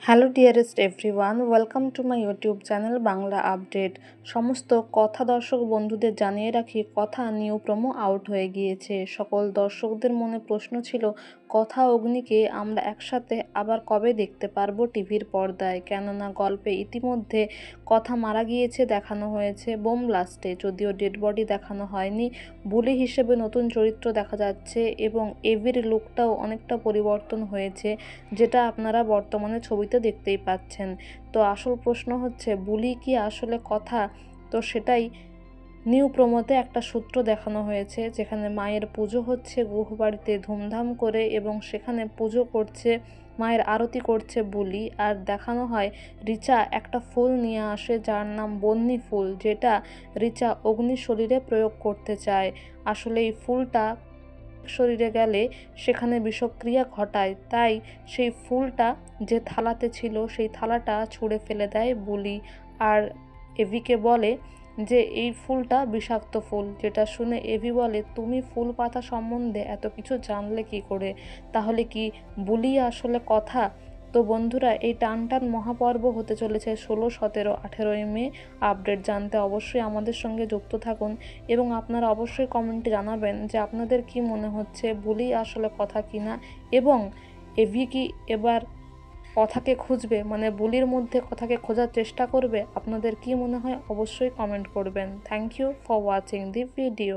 Hello dearest everyone, welcome to my YouTube channel Bangla update. সমস্ত কথা দর্শক বন্ধুদের জানিয়ে রাখি, কথা নিউ প্রোমো আউট হয়ে গিয়েছে। সকল দর্শকদের মনে প্রশ্ন ছিল, কথা অগ্নিকে আমরা একসাথে আবার কবে দেখতে পারবো টিভির পর্দায়, কেননা গল্পে ইতিমধ্যে কথা মারা গিয়েছে দেখানো হয়েছে বোম ব্লাস্টে, যদিও ডেড বডি দেখানো হয়নি। বুলি হিসেবে নতুন চরিত্র দেখা যাচ্ছে এবং এভির লুকটাও অনেকটা পরিবর্তন হয়েছে, যেটা আপনারা বর্তমানে ছবিতে দেখতেই পাচ্ছেন। তো আসল প্রশ্ন হচ্ছে, বুলি কি আসলে কথা? তো সেটাই নিউ প্রোমোতে একটা সূত্র দেখানো হয়েছে, যেখানে মায়ের পুজো হচ্ছে গুহবাড়িতে ধুমধাম করে এবং সেখানে পুজো করছে, মায়ের আরতি করছে বুলি। আর দেখানো হয় রিচা একটা ফুল নিয়ে আসে যার নাম বন্যি ফুল, যেটা রিচা অগ্নির শরীরে প্রয়োগ করতে চায়। আসলে এই ফুলটা শরীরে গেলে সেখানে বিষক্রিয়া ঘটায়, তাই সেই ফুলটা যে থালাতে ছিল সেই থালাটা ছুঁড়ে ফেলে দেয় বুলি। আর এভিকে বলে যে এই ফুলটা বিষাক্ত ফুল, যেটা শুনে এভি বলে, তুমি ফুল পাতা সম্বন্ধে এত কিছু জানলে কি করে? তাহলে কি বুলি আসলে কথা? তো বন্ধুরা, এই টান টান মহাপর্ব হতে চলেছে 16, 17, 18ই মে। আপডেট জানতে অবশ্যই আমাদের সঙ্গে যুক্ত থাকুন এবং আপনারা অবশ্যই কমেন্টে জানাবেন যে আপনাদের কি মনে হচ্ছে, বুলি আসলে কথা কিনা, এবং এভি কি এবার কথাকে খুঁজবে, মানে বুলির মধ্যে কথাকে খোঁজার চেষ্টা করবে? আপনাদের কি মনে হয় অবশ্যই কমেন্ট করবেন। Thank you for watching the video.